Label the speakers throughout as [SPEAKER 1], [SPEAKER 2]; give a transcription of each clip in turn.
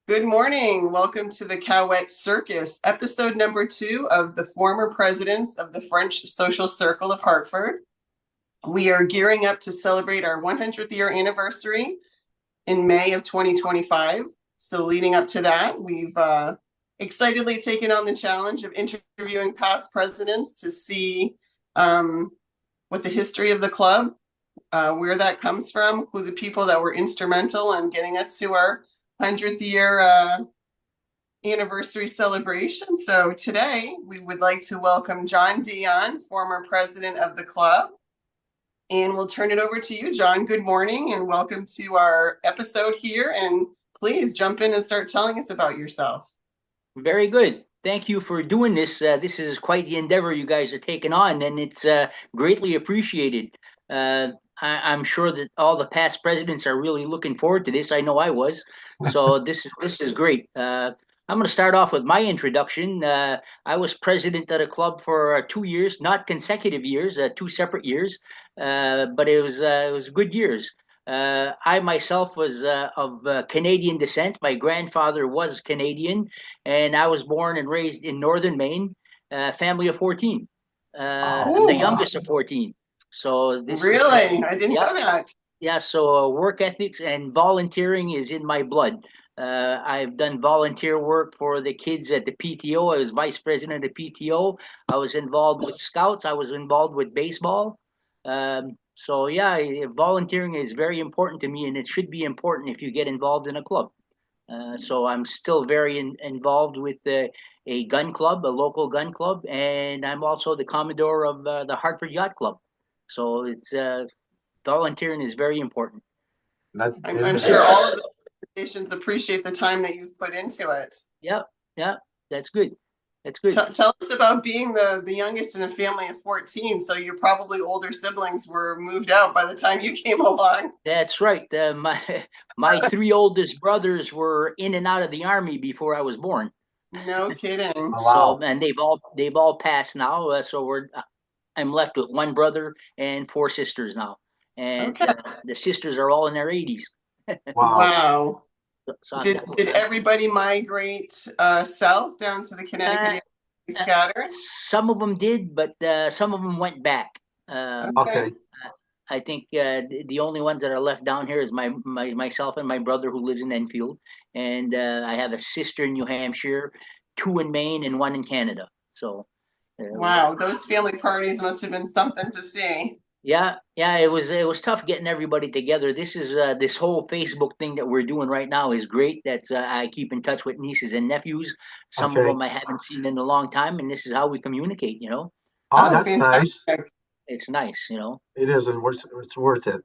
[SPEAKER 1] Good morning. Welcome to the Caouette Circus, episode number 2 of the former presidents of the French Social Circle of Hartford. We are gearing up to celebrate our 100th year anniversary in May of 2025. So, leading up to that, we've excitedly taken on the challenge of interviewing past presidents to see what the history of the club, where that comes from, who the people that were instrumental in getting us to our 100th year anniversary celebration. So today we would like to welcome John Dionne, former president of the club. And we'll turn it over to you, John. Good morning and welcome to our episode here. And please jump in and start telling us about yourself.
[SPEAKER 2] Very good. Thank you for doing this. This is quite the endeavor you guys are taking on, and it's greatly appreciated. I'm sure that all the past presidents are really looking forward to this. I know I was. So this is great. I'm going to start off with my introduction. I was president of the club for 2 years, not consecutive years, 2 separate years, but it was good years. I myself was of Canadian descent. My grandfather was Canadian, and I was born and raised in northern Maine, family of 14. I'm the
[SPEAKER 1] Oh,
[SPEAKER 2] youngest of 14. So this is,
[SPEAKER 1] really? I didn't
[SPEAKER 2] yeah,
[SPEAKER 1] know that.
[SPEAKER 2] yeah. So work ethics and volunteering is in my blood. I've done volunteer work for the kids at the PTO. I was vice president of the PTO. I was involved with scouts. I was involved with baseball. So yeah, volunteering is very important to me, and it should be important if you get involved in a club. So I'm still very involved with a gun club, a local gun club, and I'm also the commodore of the Hartford Yacht Club. So it's volunteering is very important.
[SPEAKER 1] I'm sure all of the organizations appreciate the time that you've put into it.
[SPEAKER 2] Yeah, yeah, that's good. That's good.
[SPEAKER 1] Tell us about being the youngest in a family of 14. So your probably older siblings were moved out by the time you came along.
[SPEAKER 2] That's right. My three oldest brothers were in and out of the army before I was born.
[SPEAKER 1] No kidding.
[SPEAKER 3] Oh,
[SPEAKER 2] So
[SPEAKER 3] wow.
[SPEAKER 2] and they've all passed now. So I'm left with one brother and four sisters now, and
[SPEAKER 1] Okay.
[SPEAKER 2] the sisters are all in their 80s.
[SPEAKER 3] Wow.
[SPEAKER 1] Wow.
[SPEAKER 2] So
[SPEAKER 1] Did everybody migrate south down to the Connecticut
[SPEAKER 2] uh,
[SPEAKER 1] area? Scattered?
[SPEAKER 2] some of them did, but some of them went back.
[SPEAKER 1] Okay.
[SPEAKER 3] Okay.
[SPEAKER 2] I think the only ones that are left down here is myself and my brother who lives in Enfield, and I have a sister in New Hampshire, two in Maine, and one in Canada. So,
[SPEAKER 1] Wow, those family parties must have been something to see.
[SPEAKER 2] yeah, yeah, it was tough getting everybody together. This whole Facebook thing that we're doing right now is great. That's I keep in touch with nieces and nephews. Some of
[SPEAKER 3] Okay.
[SPEAKER 2] them I haven't seen in a long time, and this is how we communicate.
[SPEAKER 3] Oh,
[SPEAKER 1] Oh,
[SPEAKER 3] that's nice.
[SPEAKER 1] fantastic.
[SPEAKER 2] It's nice.
[SPEAKER 3] It is, and it's worth it.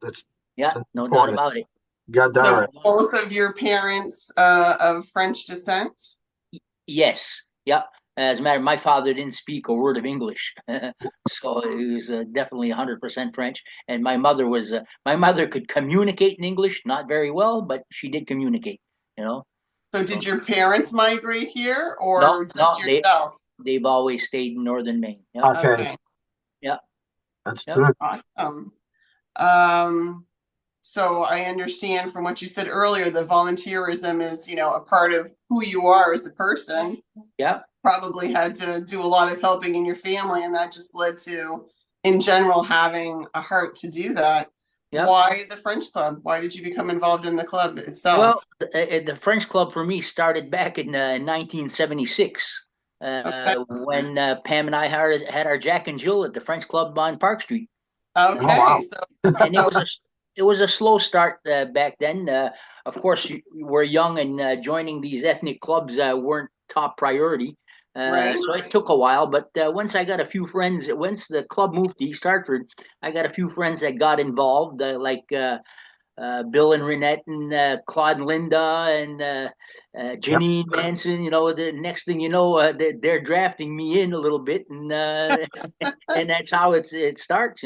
[SPEAKER 2] Yeah,
[SPEAKER 3] That's
[SPEAKER 2] no doubt
[SPEAKER 3] important.
[SPEAKER 2] about it.
[SPEAKER 3] You got that
[SPEAKER 1] So
[SPEAKER 3] right.
[SPEAKER 1] both of your parents of French descent?
[SPEAKER 2] Yes, yeah. As a matter, my father didn't speak a word of English, so he was definitely 100% French. And my mother could communicate in English, not very well, but she did communicate. You know.
[SPEAKER 1] So
[SPEAKER 2] So
[SPEAKER 1] did your parents migrate here
[SPEAKER 2] no,
[SPEAKER 1] or just
[SPEAKER 2] no,
[SPEAKER 1] yourself?
[SPEAKER 2] they've always stayed in northern Maine. Yep,
[SPEAKER 3] Okay.
[SPEAKER 1] Okay,
[SPEAKER 2] yep,
[SPEAKER 3] That's
[SPEAKER 2] yep.
[SPEAKER 3] good.
[SPEAKER 1] awesome. Um, so I understand from what you said earlier that volunteerism is, a part of who you are as a person.
[SPEAKER 2] Yeah.
[SPEAKER 1] Probably had to do a lot of helping in your family, and that just led to, in general, having a heart to do that.
[SPEAKER 2] Yep.
[SPEAKER 1] Why the French Club? Why did you become involved in the club
[SPEAKER 2] Well,
[SPEAKER 1] itself?
[SPEAKER 2] the French Club for me started back in 1976
[SPEAKER 1] Okay.
[SPEAKER 2] when Pam and I had our Jack and Jill at the French Club on Park Street.
[SPEAKER 3] Oh,
[SPEAKER 1] Okay.
[SPEAKER 3] wow.
[SPEAKER 1] So,
[SPEAKER 2] And it
[SPEAKER 1] so
[SPEAKER 2] was a slow start back then. Of course, we're young, and joining these ethnic clubs weren't top priority.
[SPEAKER 1] right.
[SPEAKER 2] So it took a while, but once I got a few friends, once the club moved to East Hartford, I got a few friends that got involved, like Bill and Renette and Claude and Linda and
[SPEAKER 3] Yep.
[SPEAKER 2] Janine Manson. The next thing you know, they're drafting me in a little bit, and and that's how it starts.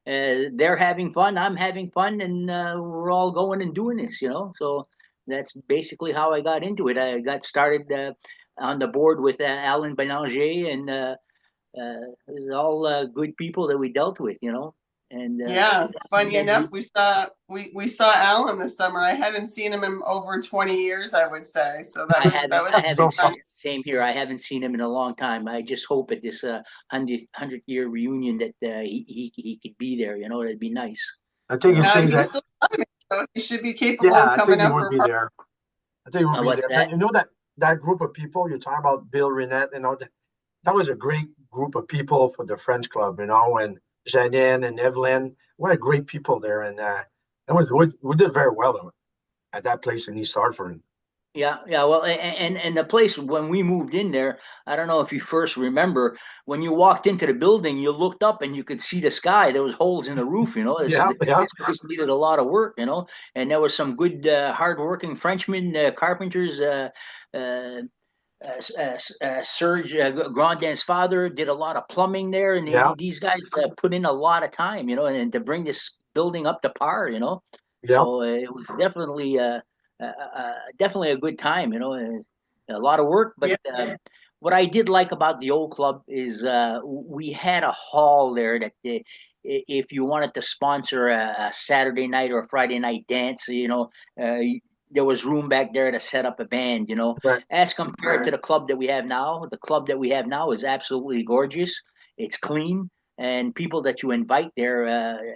[SPEAKER 2] They're having fun, I'm having fun, and we're all going and doing this. So that's basically how I got into it. I got started on the board with Alan Benanger, and it was all good people that we dealt with. And
[SPEAKER 1] Yeah, funny
[SPEAKER 2] then
[SPEAKER 1] enough, we saw Alan this summer. I hadn't seen him in over 20 years, I would say. So that
[SPEAKER 2] I
[SPEAKER 1] was
[SPEAKER 2] haven't,
[SPEAKER 1] was
[SPEAKER 2] I
[SPEAKER 3] So
[SPEAKER 2] haven't
[SPEAKER 3] fun.
[SPEAKER 2] seen same here. I haven't seen him in a long time. I just hope at this 100 year reunion that he could be there. You know, that'd be nice.
[SPEAKER 3] I think he says
[SPEAKER 1] He's
[SPEAKER 3] that.
[SPEAKER 1] still coming, so he should be capable
[SPEAKER 3] Yeah,
[SPEAKER 1] of
[SPEAKER 3] I think
[SPEAKER 1] coming
[SPEAKER 3] he
[SPEAKER 1] up
[SPEAKER 3] would
[SPEAKER 1] for
[SPEAKER 3] be there. I think he would be
[SPEAKER 2] What's
[SPEAKER 3] there. But
[SPEAKER 2] that?
[SPEAKER 3] you know that group of people you talk about, Bill Renette, that was a great group of people for the French club, and Janine and Evelyn. What a great people there, and we did very well at that place in East Hartford.
[SPEAKER 2] Yeah, yeah. Well, and the place when we moved in there, I don't know if you first remember when you walked into the building, you looked up and you could see the sky. There was holes in the roof. You know,
[SPEAKER 3] Yeah, yeah,
[SPEAKER 2] this place needed a lot of work. You know, and there was some good, hardworking Frenchmen, carpenters. Uh, Serge Grandin's father did a lot of plumbing there, and
[SPEAKER 3] yeah,
[SPEAKER 2] these guys put in a lot of time. You know, and to bring this building up to par. You know,
[SPEAKER 3] yeah,
[SPEAKER 2] so it was definitely a good time, and a lot of work. But
[SPEAKER 1] yeah.
[SPEAKER 2] what I did like about the old club is we had a hall there that if you wanted to sponsor a Saturday night or a Friday night dance, uh, there was room back there to set up a band.
[SPEAKER 3] right.
[SPEAKER 2] As compared to the club that we have now, the club that we have now is absolutely gorgeous. It's clean, and people that you invite there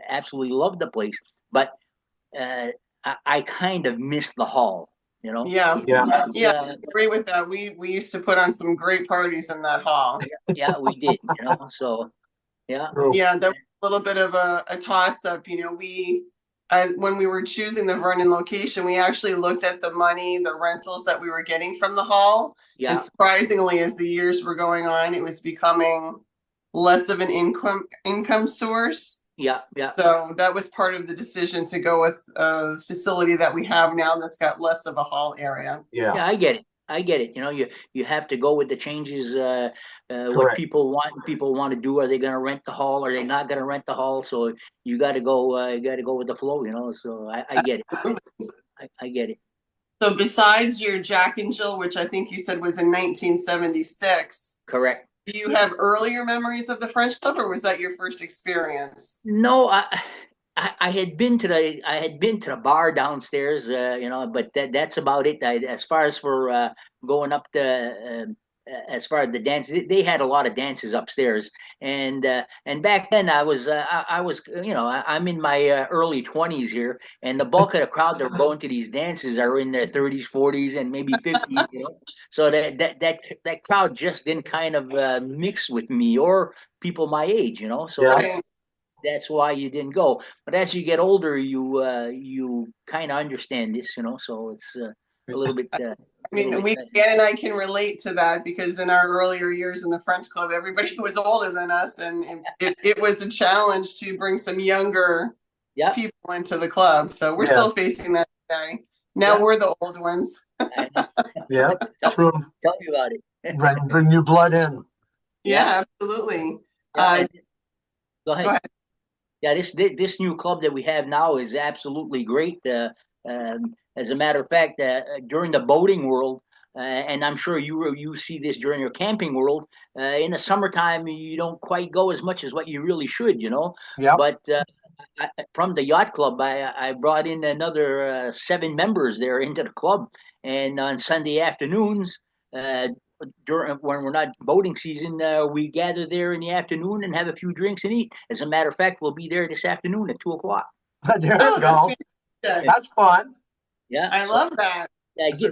[SPEAKER 2] absolutely love the place. But uh, I kind of missed the hall. You know,
[SPEAKER 1] Yeah,
[SPEAKER 3] Yeah,
[SPEAKER 1] yeah, I agree with that. We used to put on some great parties in that hall.
[SPEAKER 2] yeah, we did. So yeah,
[SPEAKER 3] true.
[SPEAKER 1] Yeah, there was a little bit of a toss up. When we were choosing the Vernon location, we actually looked at the money, the rentals that we were getting from the hall. And
[SPEAKER 2] yeah,
[SPEAKER 1] surprisingly, as the years were going on, it was becoming less of an income source.
[SPEAKER 2] yeah, yeah.
[SPEAKER 1] So that was part of the decision to go with a facility that we have now that's got less of a hall area.
[SPEAKER 3] Yeah,
[SPEAKER 2] Yeah, I get it. I get it. You have to go with the changes. What
[SPEAKER 3] correct.
[SPEAKER 2] people want to do. Are they going to rent the hall? Are they not going to rent the hall? So you got to go. You got to go with the flow. So I get it. I get it.
[SPEAKER 1] So besides your Jack and Jill, which I think you said was in 1976,
[SPEAKER 2] Correct.
[SPEAKER 1] do you have earlier memories of the French Club, or was that your first experience?
[SPEAKER 2] No, I had been to the bar downstairs, but that's about it. As far as for going up as far as the dance, they had a lot of dances upstairs, and back then I'm in my early 20s here, and the bulk of the crowd that are going to these dances are in their 30s, 40s, and maybe 50s. So that crowd just didn't kind of mix with me or people my age. So
[SPEAKER 3] Yeah,
[SPEAKER 2] that's why you didn't go. But as you get older, you kind of understand this, So it's a little bit,
[SPEAKER 1] I mean, Dan and I can relate to that because in our earlier years in the French Club, everybody was older than us, and it was a challenge to bring some younger
[SPEAKER 2] yeah,
[SPEAKER 1] people into the club. So we're
[SPEAKER 3] yeah,
[SPEAKER 1] still facing that today. Now
[SPEAKER 2] yeah.
[SPEAKER 1] we're the old ones.
[SPEAKER 3] yeah,
[SPEAKER 2] Tell,
[SPEAKER 3] true.
[SPEAKER 2] tell me about it.
[SPEAKER 3] Bring new blood in.
[SPEAKER 2] Yeah,
[SPEAKER 1] Yeah, absolutely.
[SPEAKER 2] yeah. Go
[SPEAKER 1] Go
[SPEAKER 2] ahead.
[SPEAKER 1] ahead.
[SPEAKER 2] Yeah, this new club that we have now is absolutely great. As a matter of fact, during the boating world, and I'm sure you see this during your camping world. In the summertime, you don't quite go as much as what you really should,
[SPEAKER 3] Yep.
[SPEAKER 2] But from the yacht club, I brought in another 7 members there into the club, and on Sunday afternoons. During when we're not boating season, we gather there in the afternoon and have a few drinks and eat. As a matter of fact, we'll be there this afternoon at 2 o'clock.
[SPEAKER 3] There
[SPEAKER 1] Oh,
[SPEAKER 3] you
[SPEAKER 1] that's
[SPEAKER 3] go.
[SPEAKER 1] fantastic.
[SPEAKER 3] That's fun.
[SPEAKER 2] Yeah,
[SPEAKER 1] I
[SPEAKER 2] so
[SPEAKER 1] love that.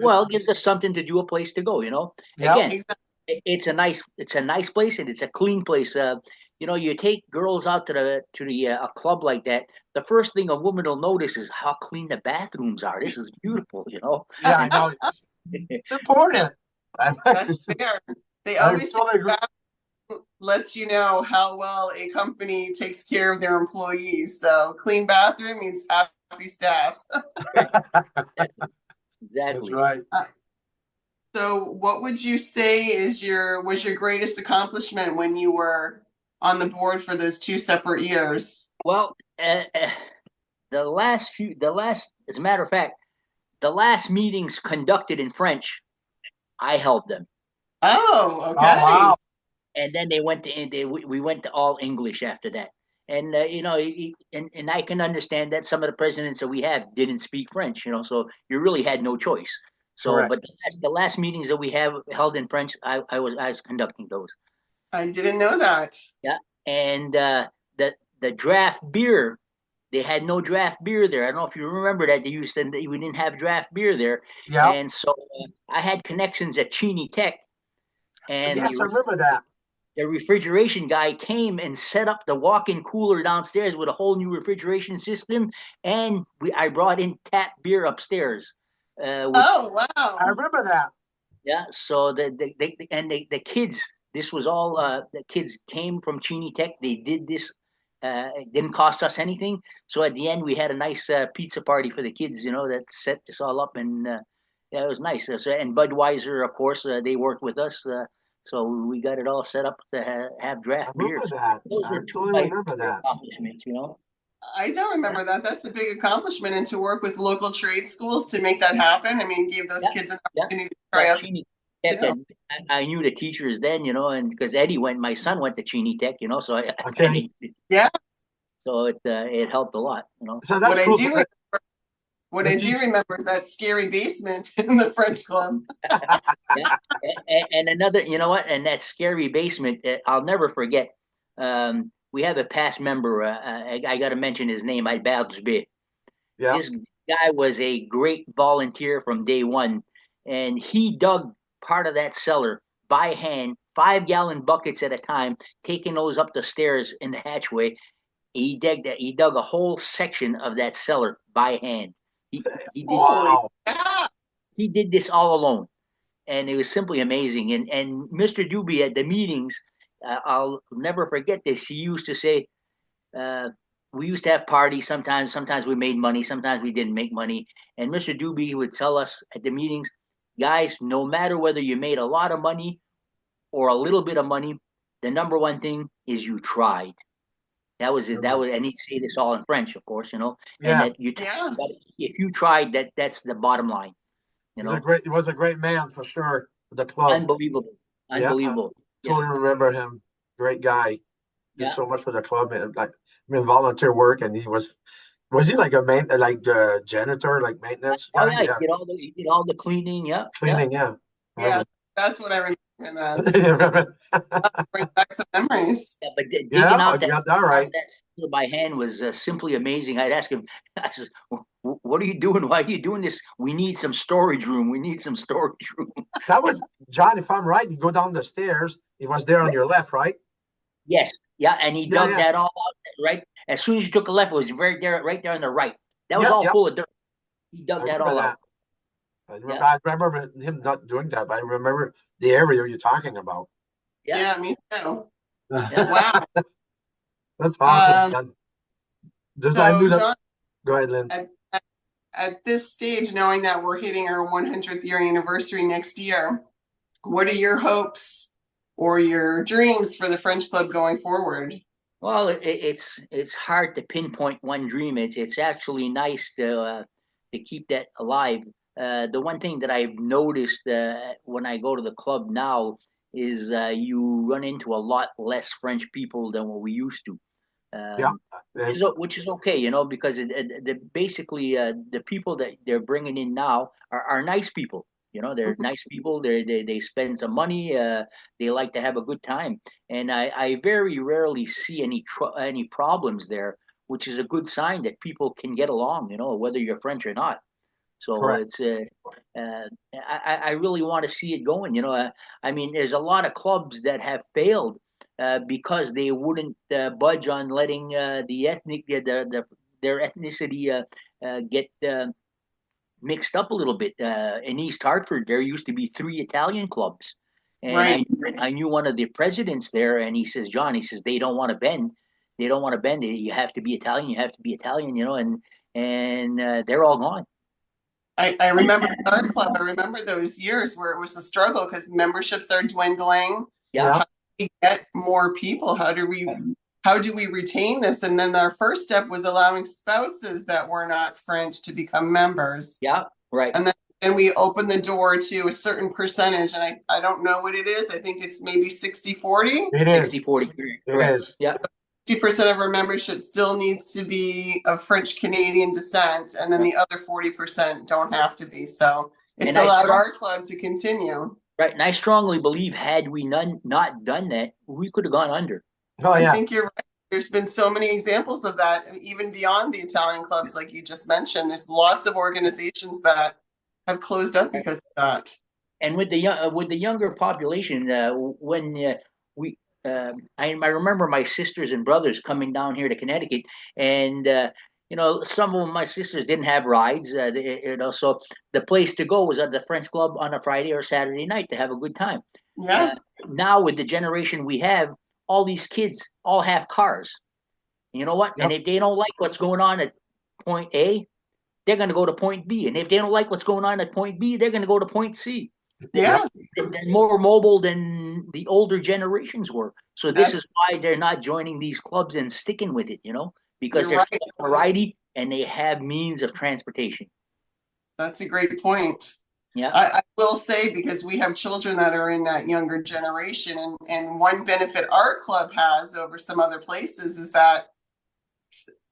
[SPEAKER 2] well, it gives us something to do, a place to go.
[SPEAKER 3] Yep.
[SPEAKER 2] Again,
[SPEAKER 1] Exactly.
[SPEAKER 2] it's a nice place and it's a clean place. You take girls out to the a club like that. The first thing a woman will notice is how clean the bathrooms are. This is beautiful.
[SPEAKER 3] Yeah, I
[SPEAKER 2] And
[SPEAKER 3] know. It's important.
[SPEAKER 1] That's fair. They
[SPEAKER 3] I
[SPEAKER 1] always say
[SPEAKER 3] totally agree.
[SPEAKER 1] that lets you know how well a company takes care of their employees. So clean bathroom means happy staff.
[SPEAKER 3] That's
[SPEAKER 2] exactly.
[SPEAKER 3] right.
[SPEAKER 1] So what would you say was your greatest accomplishment when you were on the board for those 2 separate years?
[SPEAKER 2] Well, as a matter of fact, the last meetings conducted in French, I held them,
[SPEAKER 1] Oh,
[SPEAKER 3] Oh
[SPEAKER 1] okay.
[SPEAKER 3] wow.
[SPEAKER 2] and then we went to all English after that. And and I can understand that some of the presidents that we have didn't speak French, so you really had no choice. So,
[SPEAKER 3] Correct.
[SPEAKER 2] but the last meetings that we have held in French, I was conducting those.
[SPEAKER 1] I didn't know that.
[SPEAKER 2] Yeah, and the draft beer, they had no draft beer there. I don't know if you remember that. They used to, we didn't have draft beer there,
[SPEAKER 3] Yeah.
[SPEAKER 2] and so I had connections at Cheney Tech, and
[SPEAKER 3] Yes, I remember that.
[SPEAKER 2] the refrigeration guy came and set up the walk-in cooler downstairs with a whole new refrigeration system, and I brought in tap beer upstairs.
[SPEAKER 1] Oh,
[SPEAKER 3] I
[SPEAKER 1] wow.
[SPEAKER 3] remember that.
[SPEAKER 2] Yeah, so the kids, this was all the kids came from Cheney Tech. They did this. It didn't cost us anything. So at the end, we had a nice pizza party for the kids. That set this all up, and yeah, it was nice. And Budweiser, of course, they worked with us. So we got it all set up to have
[SPEAKER 3] I
[SPEAKER 2] draft
[SPEAKER 3] remember
[SPEAKER 2] beers.
[SPEAKER 3] that.
[SPEAKER 2] Those
[SPEAKER 3] I
[SPEAKER 2] are two of
[SPEAKER 3] totally
[SPEAKER 2] my
[SPEAKER 3] remember
[SPEAKER 2] favorite
[SPEAKER 3] that.
[SPEAKER 2] accomplishments.
[SPEAKER 1] I don't
[SPEAKER 2] Yeah,
[SPEAKER 1] remember that. That's a big accomplishment, and to work with local trade schools to make that happen. I mean, give those
[SPEAKER 2] yeah,
[SPEAKER 1] kids an
[SPEAKER 2] yeah.
[SPEAKER 1] opportunity to
[SPEAKER 2] Yeah,
[SPEAKER 1] try out
[SPEAKER 2] Cheney
[SPEAKER 1] the
[SPEAKER 2] Tech.
[SPEAKER 1] too.
[SPEAKER 2] I knew the teachers then, and because my son went to Cheney Tech, so I kind
[SPEAKER 3] Okay.
[SPEAKER 2] of,
[SPEAKER 1] Yeah.
[SPEAKER 2] so it helped a lot.
[SPEAKER 3] So
[SPEAKER 1] What
[SPEAKER 3] that's
[SPEAKER 1] I
[SPEAKER 3] cool. So
[SPEAKER 1] do what
[SPEAKER 3] the
[SPEAKER 1] I do
[SPEAKER 3] teach.
[SPEAKER 1] remember is that scary basement in the French club.
[SPEAKER 2] Yeah, and another, you know what, and that scary basement, I'll never forget. We have a past member. I got to mention his name. I Berge.
[SPEAKER 3] Yeah.
[SPEAKER 2] This guy was a great volunteer from day one, and he dug part of that cellar by hand, 5-gallon buckets at a time, taking those up the stairs in the hatchway. He dug a whole section of that cellar by hand. He he did
[SPEAKER 1] Holy
[SPEAKER 3] Wow.
[SPEAKER 1] cow.
[SPEAKER 2] he did this all alone, and it was simply amazing. And Mr. Doobie at the meetings, I'll never forget this. He used to say, uh, we used to have parties sometimes. Sometimes we made money. Sometimes we didn't make money. And Mr. Doobie would tell us at the meetings, guys, no matter whether you made a lot of money or a little bit of money, the number one thing is you tried. That was it. That was, and he'd say this all in French, of course, and
[SPEAKER 3] Yeah.
[SPEAKER 2] that
[SPEAKER 1] Yeah.
[SPEAKER 2] if you tried, that's the bottom line, you know,
[SPEAKER 3] He was a great man for sure for the club.
[SPEAKER 2] unbelievable,
[SPEAKER 3] Yeah. I
[SPEAKER 2] unbelievable. Yeah,
[SPEAKER 3] totally remember him. Great guy. Did
[SPEAKER 2] yeah.
[SPEAKER 3] so much for the club and like volunteer work and was he like a like the janitor, like maintenance
[SPEAKER 2] Oh
[SPEAKER 3] guy?
[SPEAKER 2] yeah,
[SPEAKER 3] Yeah.
[SPEAKER 2] he did all the cleaning. Yeah, yeah,
[SPEAKER 3] Cleaning, yeah. I
[SPEAKER 1] Yeah.
[SPEAKER 3] remember.
[SPEAKER 1] That's what I remember him as.
[SPEAKER 3] You remember?
[SPEAKER 1] Bring back some memories.
[SPEAKER 2] yeah. But
[SPEAKER 3] Yeah,
[SPEAKER 2] digging out
[SPEAKER 3] you
[SPEAKER 2] that
[SPEAKER 3] got that
[SPEAKER 2] part of
[SPEAKER 3] right.
[SPEAKER 2] that cellar by hand was simply amazing. I'd ask him, I says, "What are you doing? Why are you doing this? We need some storage room. We need some storage room."
[SPEAKER 3] That was John, if I'm right, you go down the stairs. He was there on your left, right?
[SPEAKER 2] Yes, yeah, and he
[SPEAKER 3] Yeah,
[SPEAKER 2] dug
[SPEAKER 3] yeah.
[SPEAKER 2] that all out right as soon as you took a left. It was right there on the right. That was
[SPEAKER 3] Yeah,
[SPEAKER 2] all
[SPEAKER 3] yeah.
[SPEAKER 2] full of dirt. He
[SPEAKER 3] I
[SPEAKER 2] dug that
[SPEAKER 3] remember
[SPEAKER 2] all out.
[SPEAKER 3] that.
[SPEAKER 2] Yeah,
[SPEAKER 3] I remember him not doing that, but I remember the area you're talking about.
[SPEAKER 2] yeah,
[SPEAKER 1] Yeah, me too.
[SPEAKER 2] yeah.
[SPEAKER 1] Wow.
[SPEAKER 3] That's awesome,
[SPEAKER 1] Um,
[SPEAKER 3] man. There's I
[SPEAKER 1] so
[SPEAKER 3] knew that.
[SPEAKER 1] John,
[SPEAKER 3] Go ahead, Lynn.
[SPEAKER 1] at this stage, knowing that we're hitting our 100th year anniversary next year, what are your hopes or your dreams for the French Club going forward?
[SPEAKER 2] Well, it's hard to pinpoint one dream. It's actually nice to keep that alive. The one thing that I've noticed when I go to the club now is you run into a lot less French people than what we used to,
[SPEAKER 3] Yeah.
[SPEAKER 2] which is okay, because basically the people that they're bringing in now are nice people. They're nice people. They spend some money. They like to have a good time, and I very rarely see any problems there, which is a good sign that people can get along. Whether you're French or not. So
[SPEAKER 3] Correct.
[SPEAKER 2] it's I really want to see it going. I mean, there's a lot of clubs that have failed because they wouldn't budge on letting their ethnicity get mixed up a little bit. In East Hartford, there used to be 3 Italian clubs, and
[SPEAKER 1] Right.
[SPEAKER 2] I knew one of the presidents there, and he says, John, he says they don't want to bend. They don't want to bend. You have to be Italian. You have to be Italian. And they're all gone.
[SPEAKER 1] I remember our club. I remember those years where it was a struggle because memberships are dwindling.
[SPEAKER 2] Yeah.
[SPEAKER 3] Yeah.
[SPEAKER 1] How do we get more people? How do we retain this? And then our first step was allowing spouses that were not French to become members.
[SPEAKER 2] Yeah. Right.
[SPEAKER 1] And then we opened the door to a certain percentage. And I don't know what it is. I think it's maybe 60-40.
[SPEAKER 3] It
[SPEAKER 2] 60,
[SPEAKER 3] is.
[SPEAKER 2] 40.
[SPEAKER 3] It
[SPEAKER 2] Correct.
[SPEAKER 3] is.
[SPEAKER 2] Yeah.
[SPEAKER 1] 60% of our membership still needs to be of French Canadian descent, and then the other 40% don't have to be. So it's allowed our club to continue.
[SPEAKER 2] Right, and I strongly believe had we not done that, we could have gone under.
[SPEAKER 3] Oh yeah,
[SPEAKER 1] I think you're right. There's been so many examples of that, even beyond the Italian clubs, like you just mentioned. There's lots of organizations that have closed up because of that.
[SPEAKER 2] And with the younger population, when I remember my sisters and brothers coming down here to Connecticut, and some of my sisters didn't have rides. So the place to go was at the French Club on a Friday or Saturday night to have a good time.
[SPEAKER 1] Yeah.
[SPEAKER 2] Now with the generation we have, all these kids all have cars. You know what? Yep. And if they don't like what's going on at point A, they're going to go to point B. And if they don't like what's going on at point B, they're going to go to point C.
[SPEAKER 1] Yeah.
[SPEAKER 2] They're more mobile than the older generations were. So this is why they're not joining these clubs and sticking with it, because there's variety and they have means of transportation.
[SPEAKER 1] That's a great point.
[SPEAKER 2] Yeah,
[SPEAKER 1] I will say, because we have children that are in that younger generation, and one benefit our club has over some other places is that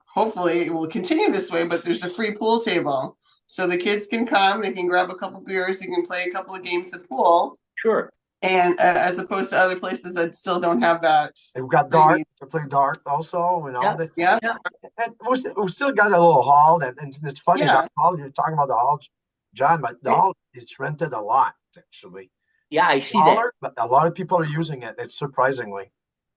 [SPEAKER 1] hopefully it will continue this way, but there's a free pool table. So the kids can come, they can grab a couple beers, they can play a couple of games of pool.
[SPEAKER 2] Sure.
[SPEAKER 1] And as opposed to other places that still don't have that.
[SPEAKER 3] They've got dart to play dart also,
[SPEAKER 1] Yeah.
[SPEAKER 3] And we still got a little hall, and it's funny, that hall, you're talking about the hall, John, but the hall is rented a lot, actually.
[SPEAKER 2] Yeah, I see that.
[SPEAKER 3] But a lot of people are using it. It's surprisingly.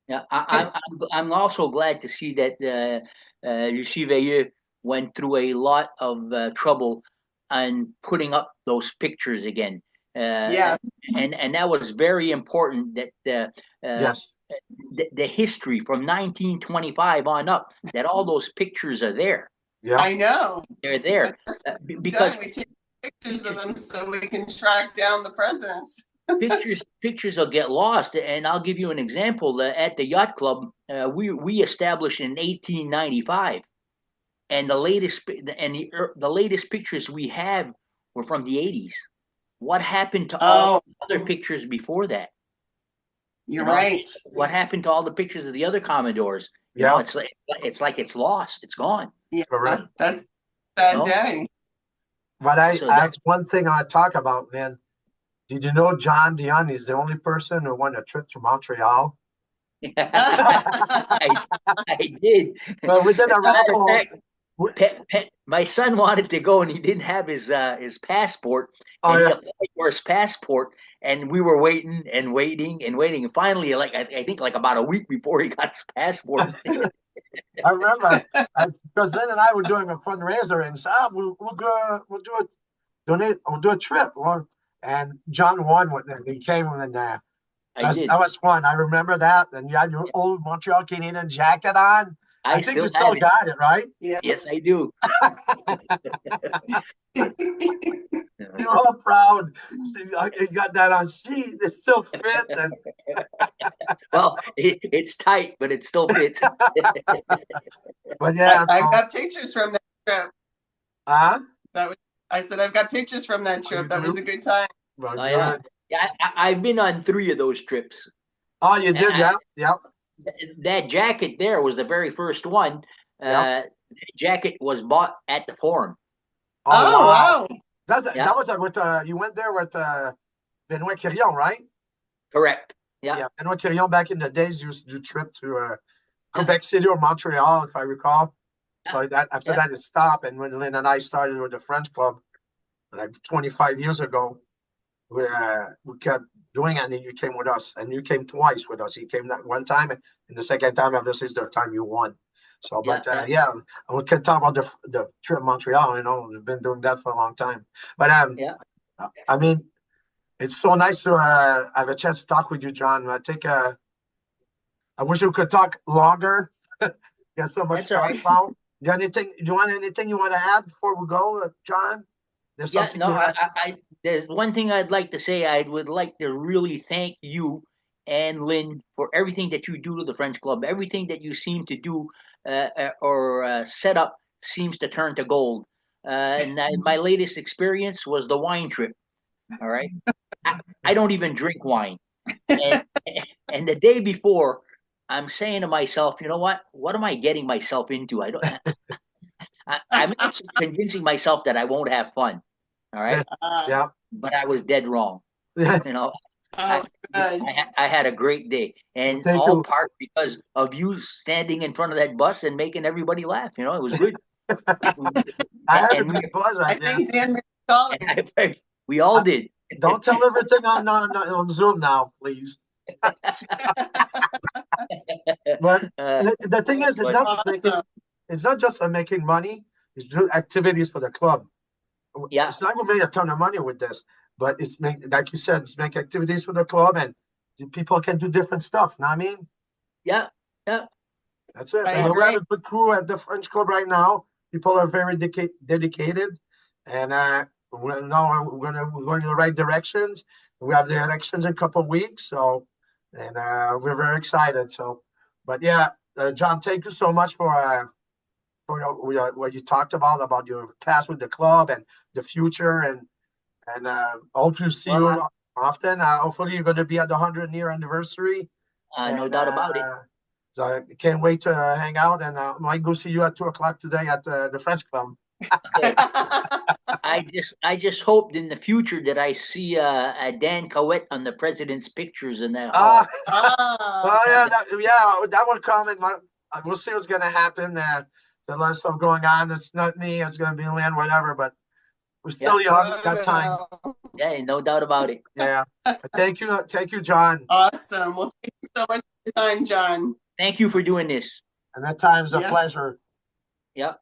[SPEAKER 2] Yeah, I'm also glad to see that Lucie Veilleux went through a lot of trouble on putting up those pictures again. And that was very important that
[SPEAKER 3] yes,
[SPEAKER 2] the history from 1925 on up, that all those pictures are there.
[SPEAKER 1] Yeah, I know
[SPEAKER 2] they're there because
[SPEAKER 1] we take pictures of them so we can track down the presidents.
[SPEAKER 2] pictures will get lost, and I'll give you an example. At the yacht club, we established in 1895, and the latest pictures we have were from the 80s. What happened to all the other pictures before that?
[SPEAKER 1] You're right.
[SPEAKER 2] What happened to all the pictures of the other Commodores? It's like it's lost. It's gone.
[SPEAKER 1] Yeah, correct. That's that day.
[SPEAKER 3] But that's one thing I talk about, man. Did you know John Dionne is the only person who won a trip to Montreal?
[SPEAKER 2] I did.
[SPEAKER 3] Well, we did a raffle.
[SPEAKER 2] My son wanted to go, and he didn't have his passport. He applied for his passport, and we were waiting and waiting and waiting. And finally, I think about a week before he got his passport.
[SPEAKER 3] I remember because Lynn and I were doing a fundraiser, and said, we'll do a trip. And John won when he came, and that was fun. I remember that. And you had your old Montreal Canadian jacket on. I think you still got it, right?
[SPEAKER 1] Yeah.
[SPEAKER 2] Yes, I do.
[SPEAKER 3] You're all proud. See, you got that on. See, it still fit. And
[SPEAKER 2] well, it's tight, but it still fits.
[SPEAKER 3] But yeah,
[SPEAKER 1] I've got pictures from that trip. I said I've got pictures from that trip. That was a good time.
[SPEAKER 3] Well,
[SPEAKER 2] yeah, I've been on 3 of those trips.
[SPEAKER 3] Oh, you did? Yeah.
[SPEAKER 2] That jacket there was the very first one. That jacket was bought at the Forum.
[SPEAKER 1] Oh wow.
[SPEAKER 3] That was with you went there with Benoit Quirion, right?
[SPEAKER 2] Correct. Yeah.
[SPEAKER 3] Benoit Quirion back in the days used to do trip to Quebec City or Montreal, if I recall. So after that it stopped, and when Lynn and I started with the French club like 25 years ago, we kept doing it, and you came with us, and you came twice with us. You came that one time, and the second time, this is the time you won. So, but we can talk about the trip to Montreal. We've been doing that for a long time. But I mean, it's so nice to have a chance to talk with you, John. I wish we could talk longer. Get so much stuff out. Do you want anything you want to add before we go, John? There's
[SPEAKER 2] there's one thing I'd like to say. I would like to really thank you and Lynn for everything that you do to the French Club. Everything that you seem to do or set up seems to turn to gold. And my latest experience was the wine trip. All right. I don't even drink wine. And the day before, I'm saying to myself, you know what? What am I getting myself into? I don't. I'm actually convincing myself that I won't have fun. All right,
[SPEAKER 3] Yeah.
[SPEAKER 2] but I was dead wrong.
[SPEAKER 3] Yeah.
[SPEAKER 2] You know,
[SPEAKER 1] Oh, good.
[SPEAKER 2] I had a great day, and
[SPEAKER 3] Thank
[SPEAKER 2] all
[SPEAKER 3] you.
[SPEAKER 2] part because of you standing in front of that bus and making everybody laugh. You know, it was good.
[SPEAKER 3] I had a
[SPEAKER 2] And
[SPEAKER 3] good buzz, I
[SPEAKER 1] I
[SPEAKER 3] guess.
[SPEAKER 1] think Dan missed calling.
[SPEAKER 2] we all did.
[SPEAKER 3] Don't tell everything on Zoom now, please. But the thing is,
[SPEAKER 2] But
[SPEAKER 1] Awesome.
[SPEAKER 3] it's not just for making money. It's do activities for the club.
[SPEAKER 2] yeah,
[SPEAKER 3] It's not going to make a ton of money with this, but it's like you said, it's make activities for the club, and people can do different stuff. Know what I mean?
[SPEAKER 2] yeah, yeah.
[SPEAKER 3] That's it.
[SPEAKER 1] I
[SPEAKER 3] And we
[SPEAKER 1] agree.
[SPEAKER 3] have a good crew at the French club right now. People are very dedicated, and we're going in the right directions. We have the elections in a couple of weeks, so and we're very excited. So, but yeah, John, thank you so much for what you talked about your past with the club and the future, and hope to see
[SPEAKER 2] Well,
[SPEAKER 3] you often. Hopefully, you're going to be at the 100-year anniversary,
[SPEAKER 2] no
[SPEAKER 3] and
[SPEAKER 2] doubt about it.
[SPEAKER 3] so I can't wait to hang out. And I might go see you at 2 o'clock today at the French club.
[SPEAKER 2] Okay. I just hoped in the future that I see Dan Caouette on the president's pictures in that hall.
[SPEAKER 3] Well, yeah, that will come. And we'll see what's going to happen. There's a lot of stuff going on. It's not me. It's going to be Lynn, whatever. But we're still young. We got time.
[SPEAKER 2] Yeah, no doubt about it.
[SPEAKER 3] Yeah. Thank you, John.
[SPEAKER 1] Awesome. Well, thank you so much for your time, John.
[SPEAKER 2] Thank you for doing this.
[SPEAKER 3] And that time's a
[SPEAKER 1] Yes.
[SPEAKER 3] pleasure.
[SPEAKER 2] Yep.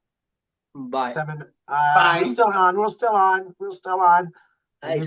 [SPEAKER 2] Bye.
[SPEAKER 1] Bye.
[SPEAKER 3] We're still on. We're still on.
[SPEAKER 2] I